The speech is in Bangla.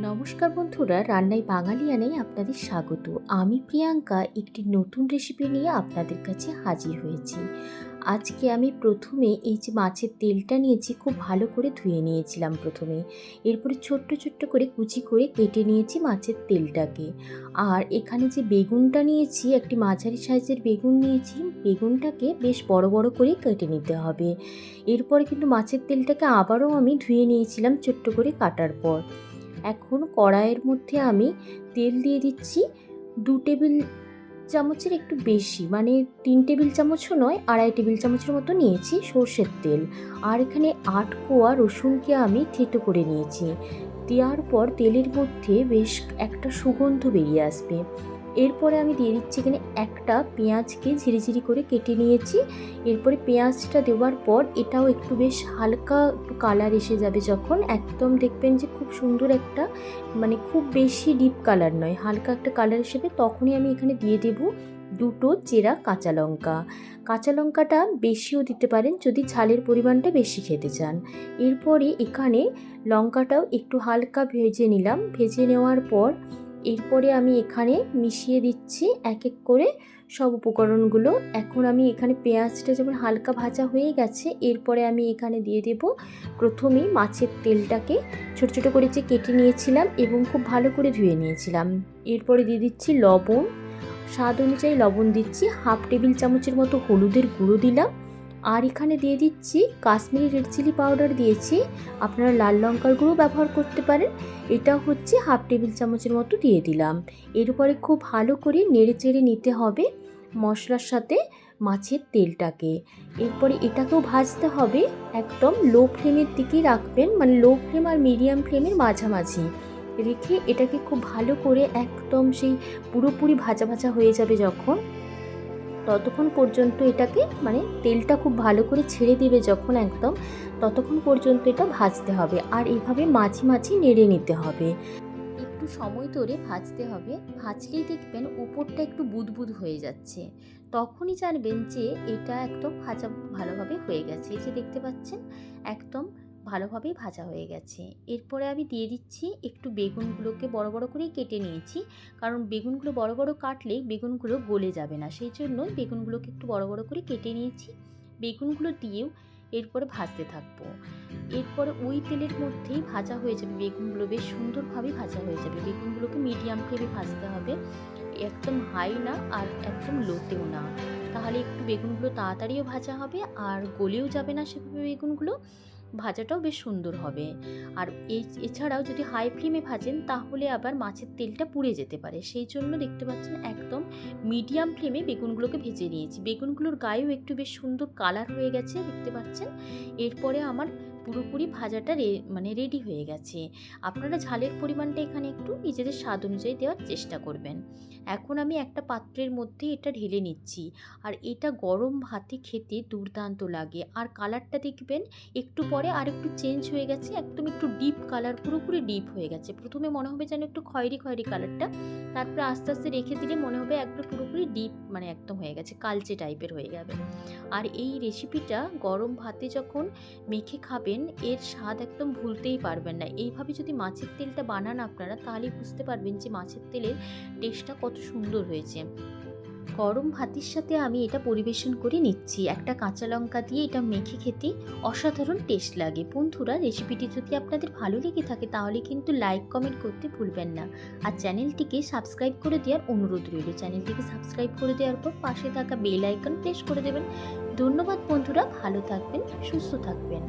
নমস্কার বন্ধুরা, রান্নায় বাঙালিয়ানায় আপনাদের স্বাগত। আমি প্রিয়াঙ্কা একটি নতুন রেসিপি নিয়ে আপনাদের কাছে হাজির হয়েছি। আজকে আমি প্রথমে এই যে মাছের তেলটা নিয়েছি, খুব ভালো করে ধুয়ে নিয়েছিলাম প্রথমে। এরপরে ছোট্ট ছোট্ট করে কুচি করে কেটে নিয়েছি মাছের তেলটাকে। আর এখানে যে বেগুনটা নিয়েছি, একটি মাঝারি সাইজের বেগুন নিয়েছি। বেগুনটাকে বেশ বড় বড় করে কেটে নিতে হবে। এরপরে কিন্তু মাছের তেলটাকে আবারও আমি ধুয়ে নিয়েছিলাম ছোট্ট করে কাটার পর। এখন কড়াইয়ের মধ্যে আমি তেল দিয়ে দিচ্ছি 2 টেবিল চামচের একটু বেশি, মানে 3 টেবিল চামচও নয়, 2.5 টেবিল চামচের মতো নিয়েছি সর্ষের তেল। আর এখানে 8 কোয়া রসুনকে আমি থেঁতো করে নিয়েছি। দেওয়ার পর তেলের মধ্যে বেশ একটা সুগন্ধ বেরিয়ে আসবে। এরপরে আমি দিয়ে দিচ্ছি এখানে একটা পেঁয়াজকে ঝিরিঝিরি করে কেটে নিয়েছি। এরপরে পেঁয়াজটা দেওয়ার পর এটাও একটু বেশ হালকা একটু কালার এসে যাবে, যখন একদম দেখবেন যে খুব সুন্দর একটা, মানে খুব বেশি ডিপ কালার নয়, হালকা একটা কালার হিসেবে, তখনই আমি এখানে দিয়ে দেব 2 চেরা কাঁচা লঙ্কা। কাঁচা লঙ্কাটা বেশিও দিতে পারেন যদি ঝালের পরিমাণটা বেশি খেতে চান। এরপরে এখানে লঙ্কাটাও একটু হালকা ভেজে নিলাম। ভেজে নেওয়ার পর এরপরে আমি এখানে মিশিয়ে দিচ্ছি এক এক করে সব উপকরণগুলো। এখন আমি এখানে পেঁয়াজটা যেমন হালকা ভাজা হয়ে গেছে, এরপরে আমি এখানে দিয়ে দেব প্রথমেই মাছের তেলটাকে ছোটো ছোটো করে যে কেটে নিয়েছিলাম এবং খুব ভালো করে ধুয়ে নিয়েছিলাম। এরপরে দিয়ে দিচ্ছি লবণ, স্বাদ অনুযায়ী লবণ দিচ্ছি। 1/2 টেবিল চামচের মতো হলুদের গুঁড়ো দিলাম। আর এখানে দিয়ে দিচ্ছি কাশ্মীরি রেড চিলি পাউডার দিয়েছি, আপনারা লাল লঙ্কার গুঁড়ো ব্যবহার করতে পারেন। এটা হচ্ছে 1/2 টেবিল চামচের মতো দিয়ে দিলাম। এরপরে খুব ভালো করে নেড়ে চেড়ে নিতে হবে মশলার সাথে মাছের তেলটাকে। এরপরে এটাকেও ভাজতে হবে, একদম লো ফ্লেমের দিকে রাখবেন, মানে লো ফ্লেম আর মিডিয়াম ফ্লেমের মাঝামাঝি রেখে এটাকে খুব ভালো করে একদম সেই পুরোপুরি ভাজা ভাজা হয়ে যাবে যখন, ততক্ষণ পর্যন্ত এটাকে, মানে তেলটা খুব ভালো করে ছেড়ে দেবে যখন একদম, ততক্ষণ পর্যন্ত এটা ভাজতে হবে। আর এইভাবে মাঝে মাঝে নেড়ে নিতে হবে, একটু সময় ধরে ভাজতে হবে। ভাজলেই দেখবেন উপরটা একটু বুদবুদ হয়ে যাচ্ছে, তখনই জানবেন যে এটা একদম ভাজা ভালোভাবে হয়ে গেছে। এই যে দেখতে পাচ্ছেন একদম ভালোভাবেই ভাজা হয়ে গেছে। এরপরে আমি দিয়ে দিচ্ছি একটু বেগুনগুলোকে বড় বড় করেই কেটে নিয়েছি, কারণ বেগুনগুলো বড় বড় কাটলে বেগুনগুলো গলে যাবে না, সেই জন্য বেগুনগুলোকে একটু বড় বড় করে কেটে নিয়েছি। বেগুনগুলো দিয়েও এরপরে ভাজতে থাকবো। এরপরে ওই তেলের মধ্যেই ভাজা হয়ে যাবে বেগুনগুলো, বেশ সুন্দরভাবে ভাজা হয়ে যাবে। বেগুনগুলোকে মিডিয়াম ফ্লেমে ভাজতে হবে, একদম হাই না আর একদম লোতেও না, তাহলে একটু বেগুনগুলো তাড়াতাড়িও ভাজা হবে আর গলেও যাবে না সেভাবে বেগুনগুলো, ভাজাটাও বেশ সুন্দর হবে। আর এছাড়াও যদি হাই ফ্লেমে ভাজেন তাহলে আবার মাছের তেলটা পুড়ে যেতে পারে, সেই জন্য দেখতে পাচ্ছেন একদম মিডিয়াম ফ্লেমে বেগুনগুলোকে ভেজে নিয়েছি। বেগুনগুলোর গায়েও একটু বেশ সুন্দর কালার হয়ে গেছে দেখতে পাচ্ছেন। এরপরে আমার পুরোপুরি ভাজাটা রেডি হয়ে গেছে। আপনারা ঝালের পরিমাণটা এখানে একটু নিজেদের স্বাদ অনুযায়ী দেওয়ার চেষ্টা করবেন। এখন আমি একটা পাত্রের মধ্যে এটা ঢেলে নিচ্ছি। আর এটা গরম ভাতে খেতে দুর্দান্ত লাগে। আর কালারটা দেখবেন একটু পরে আর একটু চেঞ্জ হয়ে গেছে, একদম একটু ডিপ কালার, পুরোপুরি ডিপ হয়ে গেছে। প্রথমে মনে হবে যেন একটু খয়েরি খয়েরি কালারটা, তারপরে আস্তে আস্তে রেখে দিলে মনে হবে একদম পুরোপুরি ডিপ, মানে একদম হয়ে গেছে, কালচে টাইপের হয়ে যাবে। আর এই রেসিপিটা গরম ভাতে যখন মেখে খাবেন, এর স্বাদ একদম ভুলতেই পারবেন না। এইভাবে যদি মাছের তেলটা বানান আপনারা, তাহলে বুঝতে পারবেন যে মাছের তেলের টেস্টটা কত সুন্দর হয়েছে। গরম ভাতের সাথে আমি এটা পরিবেশন করে নিচ্ছি। একটা কাঁচা লঙ্কা দিয়ে এটা মেখে খেতে অসাধারণ টেস্ট লাগে। বন্ধুরা, রেসিপিটি যদি আপনাদের ভালো লেগে থাকে তাহলে কিন্তু লাইক কমেন্ট করতে ভুলবেন না। আর চ্যানেলটিকে সাবস্ক্রাইব করে দেওয়ার অনুরোধ রইল। চ্যানেলটিকে সাবস্ক্রাইব করে দেওয়ার পর পাশে থাকা বেল আইকন প্রেস করে দেবেন। ধন্যবাদ বন্ধুরা, ভালো থাকবেন, সুস্থ থাকবেন।